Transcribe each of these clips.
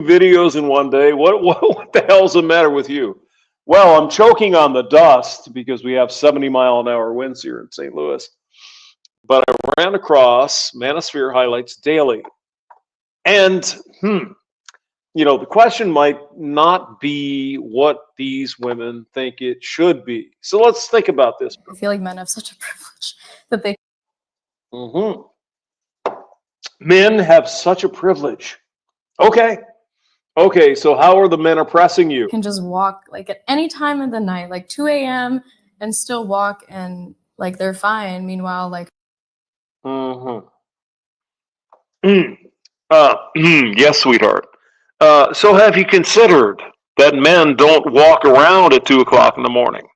videos in one day. What the hell's the matter with you? Well, I'm choking on the dust because we have 70-mile-an-hour winds here in St. Louis. But I ran across Manosphere highlights daily. And, the question might not be what these women think it should be. So let's think about this. I feel like men have such a privilege that they... Men have such a privilege. Okay, so how are the men oppressing you? can just walk like at any time of the night, like 2 a.m. and still walk and like they're fine. Meanwhile, like... Yes, sweetheart. So have you considered that men don't walk around at 2 o'clock in the morning?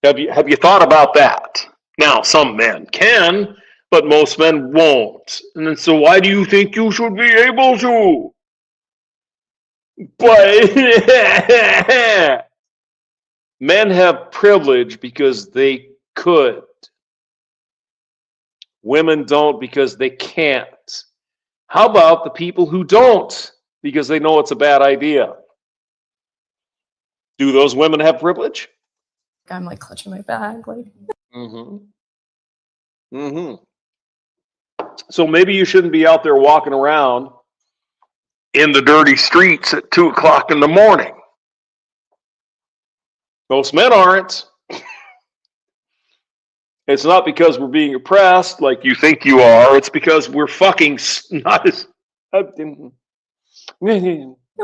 Have you thought about that? Now, some men can, but most men won't. And then, so why do you think you should be able to? But men have privilege because they could. Women don't because they can't. How about the people who don't because they know it's a bad idea? Do those women have privilege? I'm like clutching my bag, like... So maybe you shouldn't be out there walking around in the dirty streets at 2 o'clock in the morning. Most men aren't. It's not because we're being oppressed like you think you are. It's because we're fucking not as... Am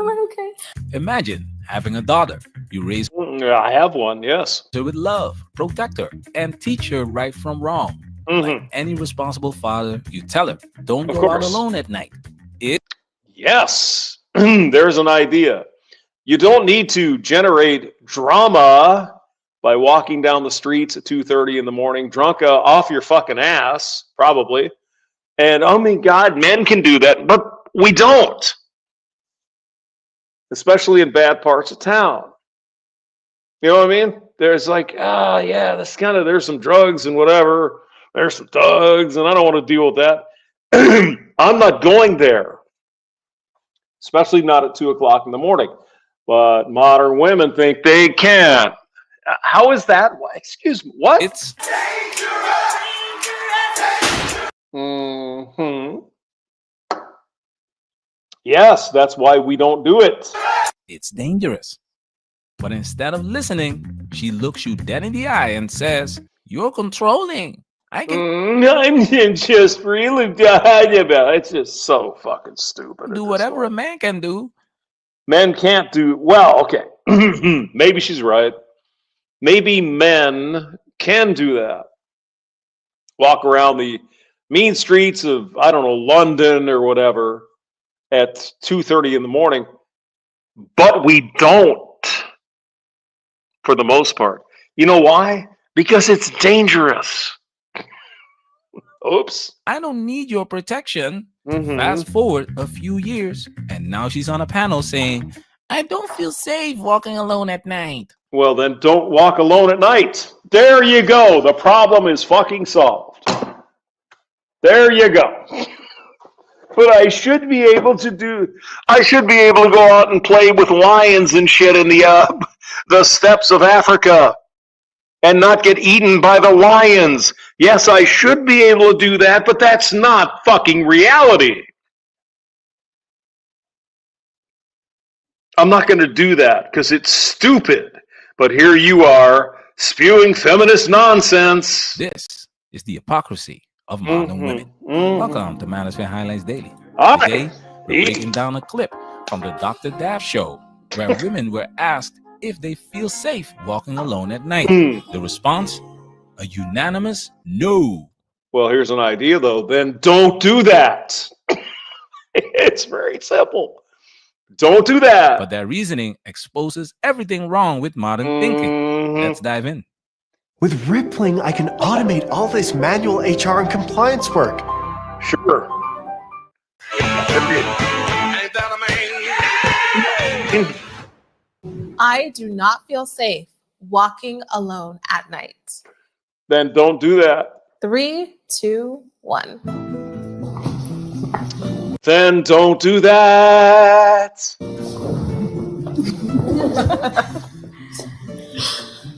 I okay? Imagine having a daughter. You raise I have one, yes. her with love, protect her, and teach her right from wrong. Like any responsible father, you tell her, don't go out alone at night. Yes, there's an idea. You don't need to generate drama by walking down the streets at 2:30 in the morning, drunk off your fucking ass, probably. And, oh my God, men can do that, but we don't. Especially in bad parts of town. You know what I mean? There's like, there's some drugs and whatever. There's some thugs, and I don't want to deal with that. I'm not going there. Especially not at 2 o'clock in the morning. But modern women think they can. How is that? Excuse me, what? It's Yes, that's why we don't do it. It's dangerous. But instead of listening, she looks you dead in the eye and says, you're controlling. I'm just really about it. It's just so fucking stupid. Do whatever a man can do. Men can't do... Well, okay. Maybe she's right. Maybe men can do that. Walk around the mean streets of, I don't know, London or whatever at 2:30 in the morning. But we don't, for the most part. You know why? Because it's dangerous. Oops. I don't need your protection. Fast forward a few years, and now she's on a panel saying, I don't feel safe walking alone at night. Well, then don't walk alone at night. There you go. The problem is fucking solved. There you go. But I should be able to go out and play with lions and shit in the steppes of Africa and not get eaten by the lions. Yes, I should be able to do that, but that's not fucking reality. I'm not going to do that because it's stupid. But here you are, spewing feminist nonsense. This is the hypocrisy of modern women. Welcome to Manosphere Highlights Daily. Today, we're breaking down a clip from the Dr. Daff show where women were asked if they feel safe walking alone at night. The response, a unanimous no. Well, here's an idea, though. Then don't do that. It's very simple. Don't do that. But their reasoning exposes everything wrong with modern thinking. Let's dive in. With Rippling, I can automate all this manual HR and compliance work. Sure. I do not feel safe walking alone at night. Then don't do that. 3, 2, 1. Then don't do that.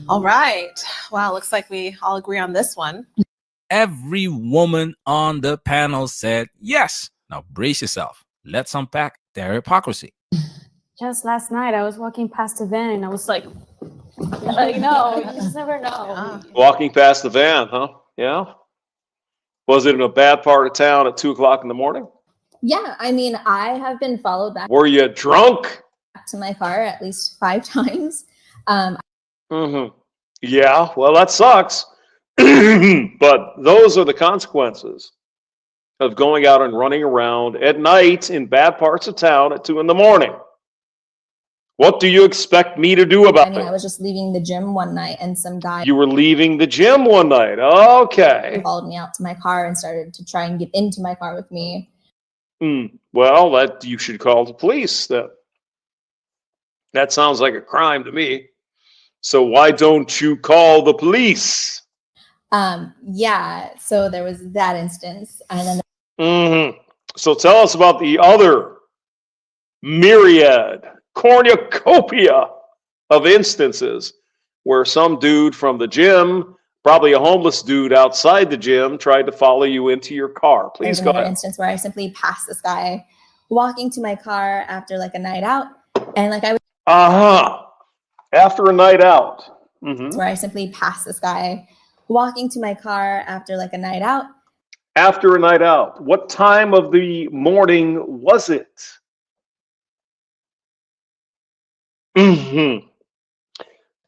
All right. Wow, looks like we all agree on this one. Every woman on the panel said yes. Now brace yourself. Let's unpack their hypocrisy. Just last night, I was walking past a van and I was like, no, you just never know. Walking past the van, huh? Yeah. Was it in a bad part of town at 2 o'clock in the morning? Yeah, I mean, I have been followed back Were you drunk? to my car at least 5 times. Yeah, well, that sucks. But those are the consequences of going out and running around at night in bad parts of town at 2 in the morning. What do you expect me to do about I mean, it? I was just leaving the gym one night and some guy You were leaving the gym one night. Okay. followed me out to my car and started to try and get into my car with me. Well, that you should call the police. That sounds like a crime to me. So why don't you call the police? Yeah, so there was that instance. And then So tell us about the other myriad, cornucopia of instances where some dude from the gym, probably a homeless dude outside the gym, tried to follow you into your car. Please there's go another ahead. instance where I simply passed this guy walking to my car after like a night out. And like I was After a night out. where I simply passed this guy walking to my car after like a night out. After a night out. What time of the morning was it?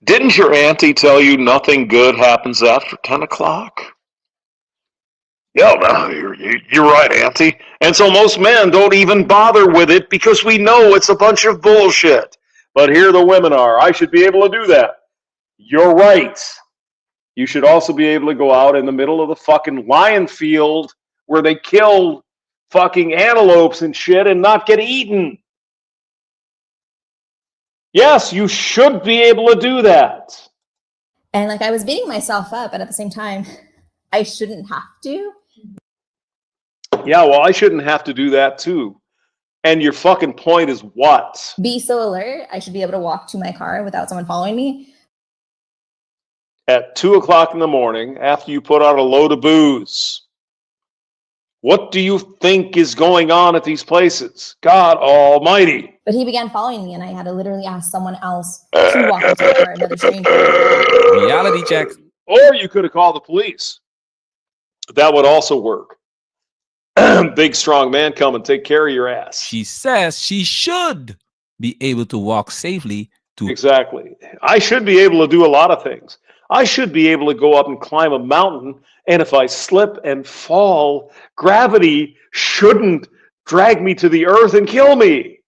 Didn't your auntie tell you nothing good happens after 10 o'clock? Yeah, no, you're right, auntie. And so most men don't even bother with it because we know it's a bunch of bullshit. But here the women are. I should be able to do that. You're right. You should also be able to go out in the middle of the fucking lion field where they kill fucking antelopes and shit and not get eaten. Yes, you should be able to do that. And like I was beating myself up, but at the same time, I shouldn't have to. Yeah, well, I shouldn't have to do that too. And your fucking point is what? Be so alert. I should be able to walk to my car without someone following me. At 2 o'clock in the morning, after you put out a load of booze, what do you think is going on at these places? God almighty. But he began following me, and I had to literally ask someone else to walk into my car, another stranger. Reality check. Or you could have called the police. That would also work. Big, strong man, come and take care of your ass. She says she should be able to walk safely to. Exactly. I should be able to do a lot of things. I should be able to go up and climb a mountain, and if I slip and fall, gravity shouldn't drag me to the earth and kill me.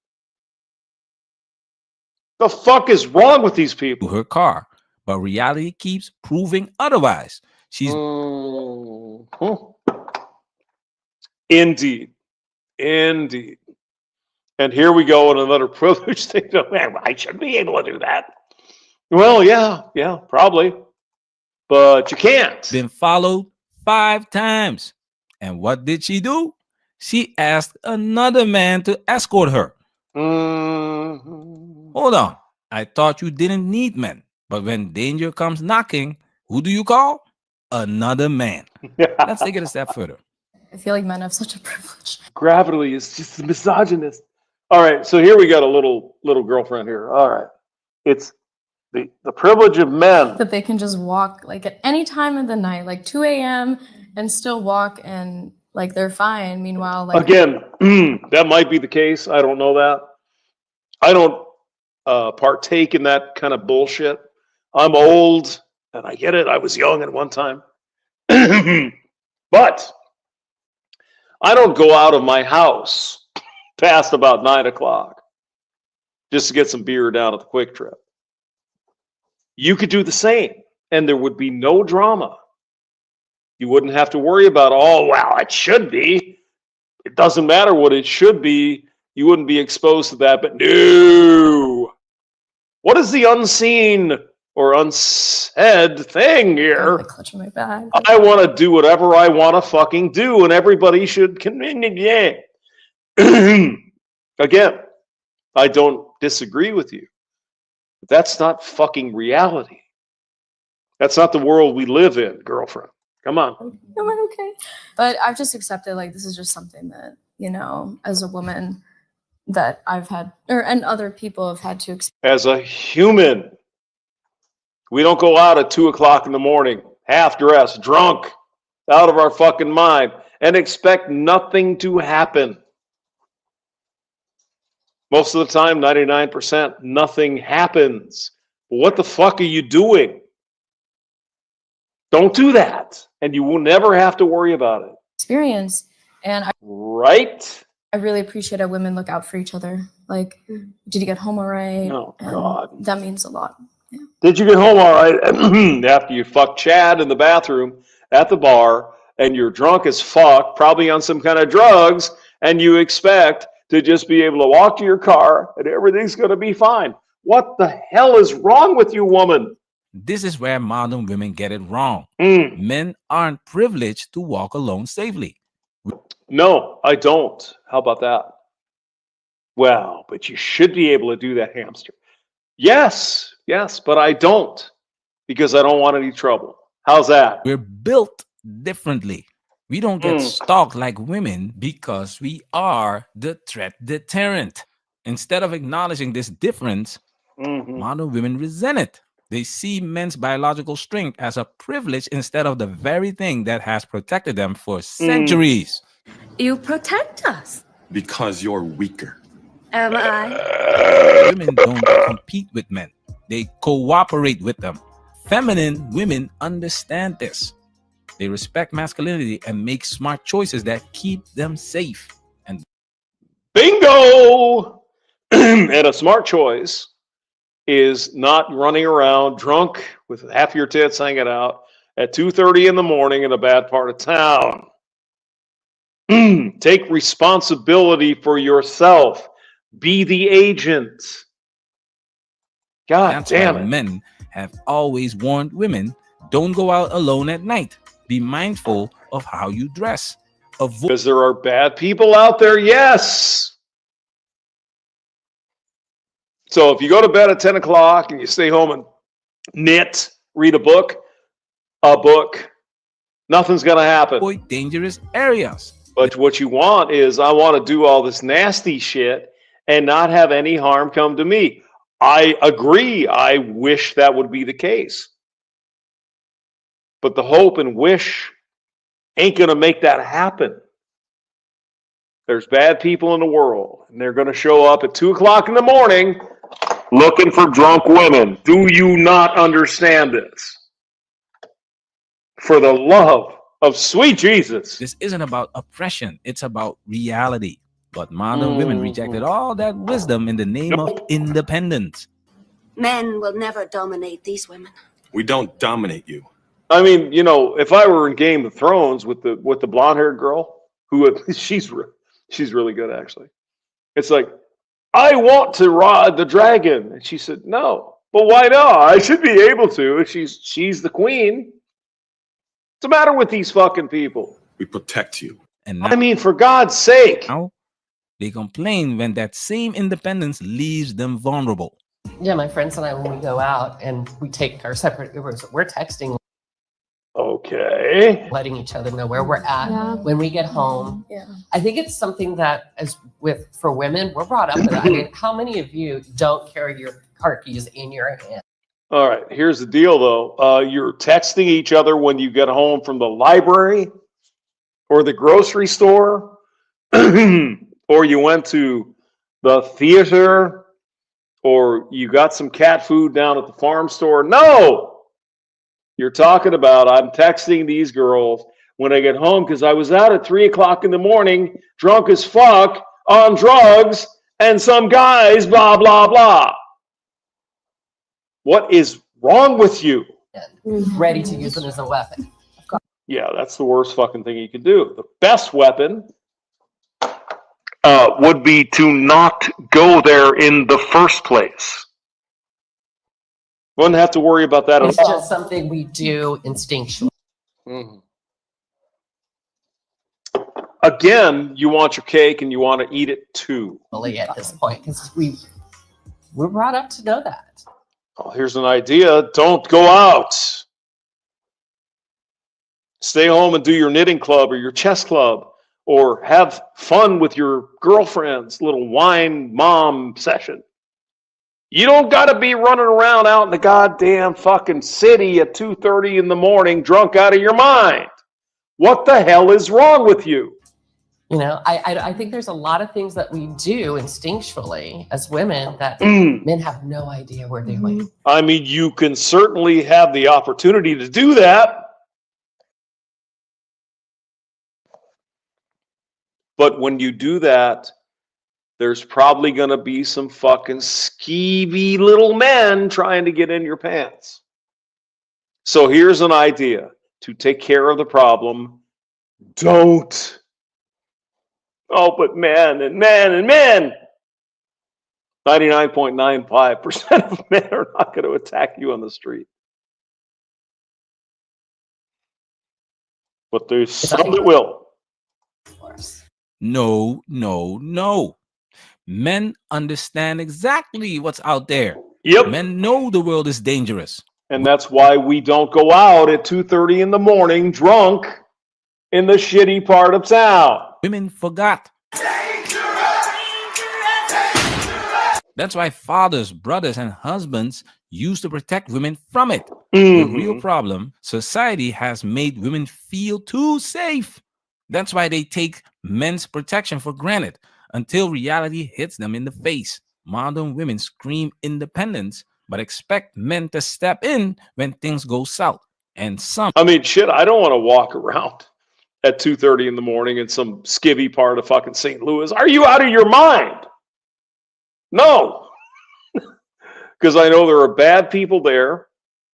The fuck is wrong with these people? Her car, but reality keeps proving otherwise. She's Indeed. And here we go in another privilege thing. Man, I should be able to do that. Well, yeah, probably. But you can't. been followed 5 times. And what did she do? She asked another man to escort her. Hold on. I thought you didn't need men. But when danger comes knocking, who do you call? Another man. Let's take it a step further. I feel like men have such a privilege. Gravity is just misogynist. All right, so here we got a little girlfriend here. All right. It's the privilege of men. That they can just walk like at any time of the night, like 2 a.m. and still walk and like they're fine. Meanwhile, like Again, that might be the case. I don't know that. I don't partake in that kind of bullshit. I'm old, and I get it. I was young at one time. But I don't go out of my house past about 9 o'clock just to get some beer down at the Quick Trip. You could do the same, and there would be no drama. You wouldn't have to worry about, oh, well, it should be. It doesn't matter what it should be. You wouldn't be exposed to that, but no. What is the unseen or unsaid thing here? I'm clutching my bag. I want to do whatever I want to fucking do, and everybody should. Yeah. Again, I don't disagree with you. But that's not fucking reality. That's not the world we live in, girlfriend. Come on. Okay. But I've just accepted, like, this is just something that, you know, as a woman that I've had, and other people have had to experience. As a human, we don't go out at 2 o'clock in the morning, half dressed, drunk, out of our fucking mind, and expect nothing to happen. Most of the time, 99%, nothing happens. What the fuck are you doing? Don't do that, and you will never have to worry about it. Experience, and Right? I really appreciate how women look out for each other. Like, did you get home all right? Oh, And God. that means a lot. Yeah. Did you get home all right after you fucked Chad in the bathroom at the bar and you're drunk as fuck, probably on some kind of drugs, and you expect to just be able to walk to your car and everything's going to be fine? What the hell is wrong with you, woman? This is where modern women get it wrong. Men aren't privileged to walk alone safely. No, I don't. How about that? Well, but you should be able to do that, hamster. Yes, but I don't, because I don't want any trouble. How's that? We're built differently. We don't get stalked like women because we are the threat deterrent. Instead of acknowledging this difference, modern women resent it. They see men's biological strength as a privilege instead of the very thing that has protected them for centuries. You protect us. Because you're weaker. Am I? Women don't compete with men. They cooperate with them. Feminine women understand this. They respect masculinity and make smart choices that keep them safe. And bingo! And a smart choice is not running around drunk with half your tits hanging out at 2:30 in the morning in a bad part of town. Take responsibility for yourself. Be the agent. God damn it. Men have always warned women, don't go out alone at night. Be mindful of how you dress. Because there are bad people out there, yes. So if you go to bed at 10 o'clock and you stay home and knit, read a book, nothing's going to happen. Avoid dangerous areas. But what you want is, I want to do all this nasty shit and not have any harm come to me. I agree. I wish that would be the case. But the hope and wish ain't going to make that happen. There's bad people in the world, and they're going to show up at 2 o'clock in the morning looking for drunk women. Do you not understand this? For the love of sweet Jesus. This isn't about oppression. It's about reality. But modern women rejected all that wisdom in the name of independence. Men will never dominate these women. We don't dominate you. I mean, you know, if I were in Game of Thrones with the blonde-haired girl, she's really good, actually. It's like, I want to ride the dragon, and she said, no. But why not? I should be able to. She's the queen. What's the matter with these fucking people? We protect you. And now, I mean, for God's sake. Now, they complain when that same independence leaves them vulnerable. Yeah, my friends and I, when we go out and we take our separate Ubers, we're texting. Okay. Letting each other know where we're at when we get home. Yeah. I think it's something that, for women, we're brought up with that. I mean, how many of you don't carry your car keys in your hand? All right, here's the deal, though. You're texting each other when you get home from the library or the grocery store, or you went to the theater, or you got some cat food down at the farm store. No! You're talking about, I'm texting these girls when I get home because I was out at 3 o'clock in the morning, drunk as fuck, on drugs, and some guys, blah, blah, blah. What is wrong with you? Ready to use them as a weapon. Yeah, that's the worst fucking thing you can do. The best weapon would be to not go there in the first place. Wouldn't have to worry about that It's at all. just something we do instinctually. again, you want your cake and you want to eat it too. At this point, because we're brought up to know that. Oh, here's an idea. Don't go out. Stay home and do your knitting club or your chess club, or have fun with your girlfriend's little wine mom session. You don't got to be running around out in the goddamn fucking city at 2:30 in the morning drunk out of your mind. What the hell is wrong with you? You know, I think there's a lot of things that we do instinctually as women that men have no idea we're doing. I mean, you can certainly have the opportunity to do that. But when you do that, there's probably going to be some fucking skeevy little men trying to get in your pants. So here's an idea to take care of the problem. Don't. Oh, but men and men and men. 99.95% of men are not going to attack you on the street. But there's some that will. Of course. No, no, no. Men understand exactly what's out there. Yep. Men know the world is dangerous. And that's why we don't go out at 2:30 in the morning drunk in the shitty part of town. Women forgot. That's why fathers, brothers, and husbands used to protect women from it. The real problem, society has made women feel too safe. That's why they take men's protection for granted until reality hits them in the face. Modern women scream independence, but expect men to step in when things go south. And some... I mean, shit, I don't want to walk around at 2:30 in the morning in some skivvy part of fucking St. Louis. Are you out of your mind? No. Because I know there are bad people there,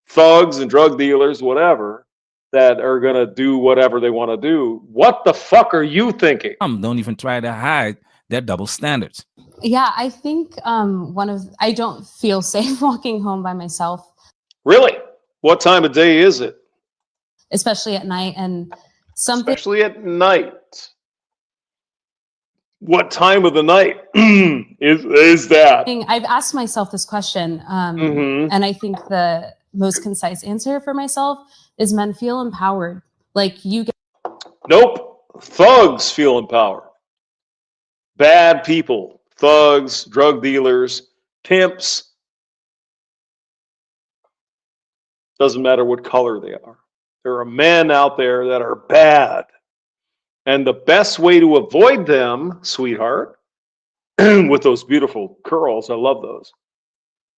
thugs and drug dealers, whatever, that are going to do whatever they want to do. What the fuck are you thinking? Don't even try to hide their double standards. Yeah, I think I don't feel safe walking home by myself. Really? What time of day is it? Especially at night, and Especially at night. What time of the night is that? I've asked myself this question, and I think the most concise answer for myself is men feel empowered. Like you get. Nope. Thugs feel empowered. Bad people, thugs, drug dealers, pimps. Doesn't matter what color they are. There are men out there that are bad. And the best way to avoid them, sweetheart, with those beautiful curls, I love those,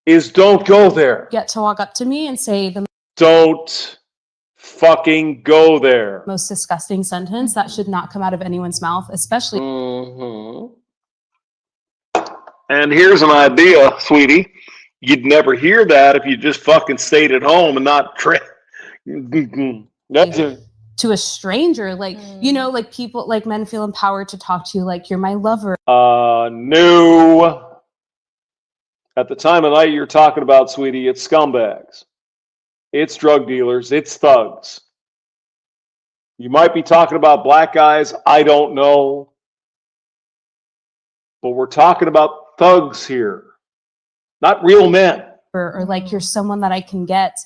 is don't go there. Get to walk up to me and say the Don't fucking go there. most disgusting sentence that should not come out of anyone's mouth, especially. And here's an idea, sweetie. You'd never hear that if you just fucking stayed at home and not That's it. To a stranger, like, you know, like people, like men feel empowered to talk to you like you're my lover. No. At the time of night you're talking about, sweetie, it's scumbags. It's drug dealers. It's thugs. You might be talking about black guys. I don't know. But we're talking about thugs here, not real men. Or like you're someone that I can get,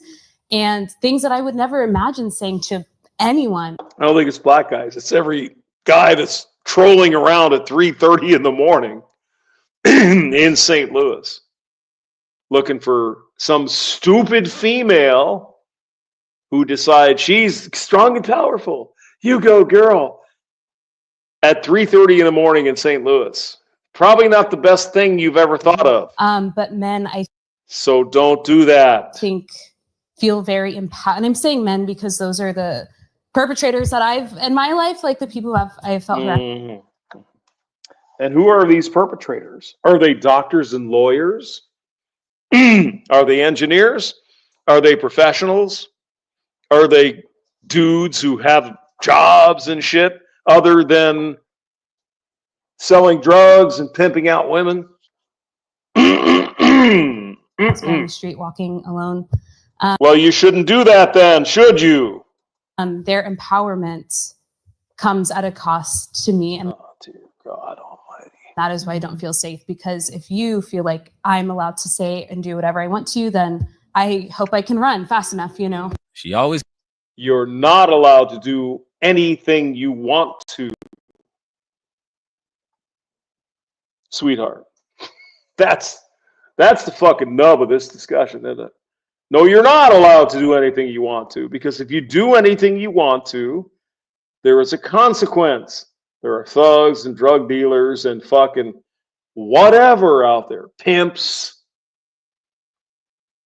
and things that I would never imagine saying to anyone. I don't think it's black guys. It's every guy that's trolling around at 3:30 in the morning in St. Louis looking for some stupid female who decides she's strong and powerful. You go, girl. At 3:30 in the morning in St. Louis. Probably not the best thing you've ever thought of. But men, So don't do that. think feel very empowered. And I'm saying men because those are the perpetrators that I've in my life, like the people who I have felt. And who are these perpetrators? Are they doctors and lawyers? Are they engineers? Are they professionals? Are they dudes who have jobs and shit other than selling drugs and pimping out women? On the street walking alone. Well, you shouldn't do that then, should you? Their empowerment comes at a cost to me. And Oh, dear God almighty. that is why I don't feel safe, because if you feel like I'm allowed to say and do whatever I want to, then I hope I can run fast enough, you know? She always You're not allowed to do anything you want to, sweetheart. That's the fucking nub of this discussion, isn't it? No, you're not allowed to do anything you want to, because if you do anything you want to, there is a consequence. There are thugs and drug dealers and fucking whatever out there, pimps.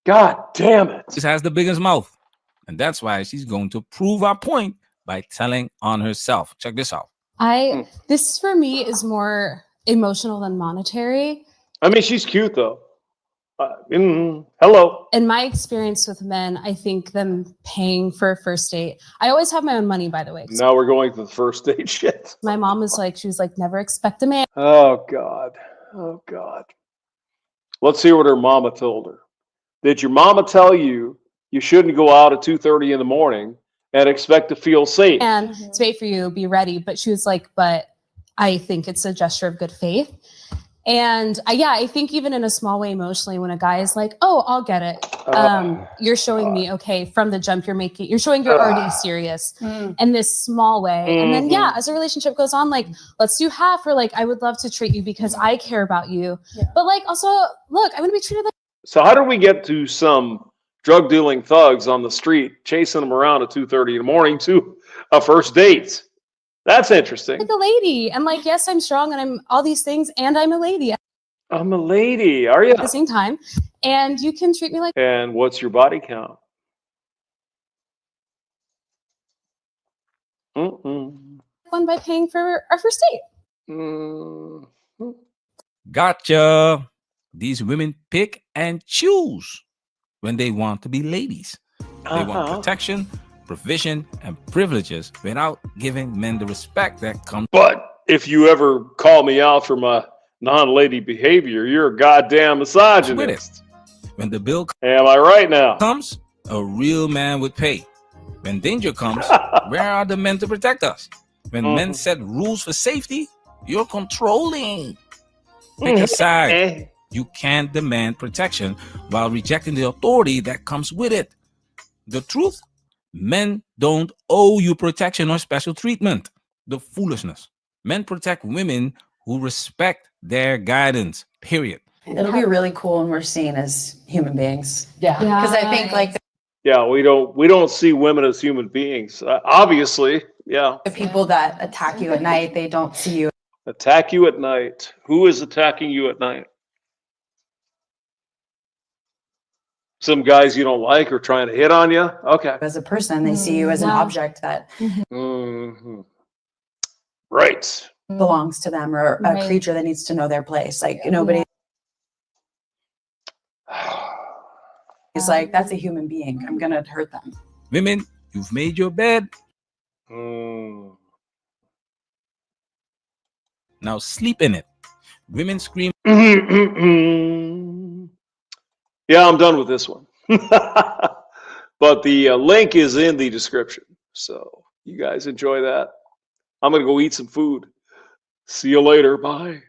God damn it. has the biggest mouth. And that's why she's going to prove our point by telling on herself. Check this out. This for me is more emotional than monetary. I mean, she's cute though. Hello. In my experience with men, I think them paying for a first date. I always have my own money, by the way. Now we're going to the first date shit. My mom was like, she was like, never expect a man. Oh God. Oh God. Let's hear what her mama told her. Did your mama tell you you shouldn't go out at 2:30 in the morning and expect to feel safe? And it's wait for you, be ready. But she was like, but I think it's a gesture of good faith. And I think even in a small way, emotionally, when a guy is like, oh, I'll get it. You're showing me, okay, from the jump you're showing you're already serious in this small way. And then, as a relationship goes on, like, let's do half, or like, I would love to treat you because I care about you. Yeah. But like, also, look, I want to be treated like. So how did we get to some drug dealing thugs on the street chasing them around at 2:30 in the morning to a first date? That's interesting. Like a lady. And like, yes, I'm strong and I'm all these things, and I'm a lady. I'm a lady. Are you? At the same time. And you can treat me like. And what's your body count? One by paying for our first date. Gotcha. These women pick and choose when they want to be ladies. They want protection, provision, and privileges without giving men the respect that comes. But if you ever call me out for my non-lady behavior, you're a goddamn misogynist. When the bill am I right now? Comes, a real man would pay. When danger comes, where are the men to protect us? When men set rules for safety, you're controlling. Pick a side. You can't demand protection while rejecting the authority that comes with it. The truth? Men don't owe you protection or special treatment. The foolishness. Men protect women who respect their guidance, period. It'll be really cool when we're seen as human beings. Yeah. Because I think like yeah, we don't see women as human beings. Obviously, yeah. the people that attack you at night, they don't see you. Attack you at night. Who is attacking you at night? Some guys you don't like are trying to hit on you? Okay. As a person, they see you as an object that right. belongs to them, or a creature that needs to know their place. Like nobody is like, that's a human being. I'm gonna hurt them. Women, you've made your bed. Now sleep in it. Women scream. Yeah, I'm done with this one. But the link is in the description. So you guys enjoy that. I'm going to go eat some food. See you later. Bye.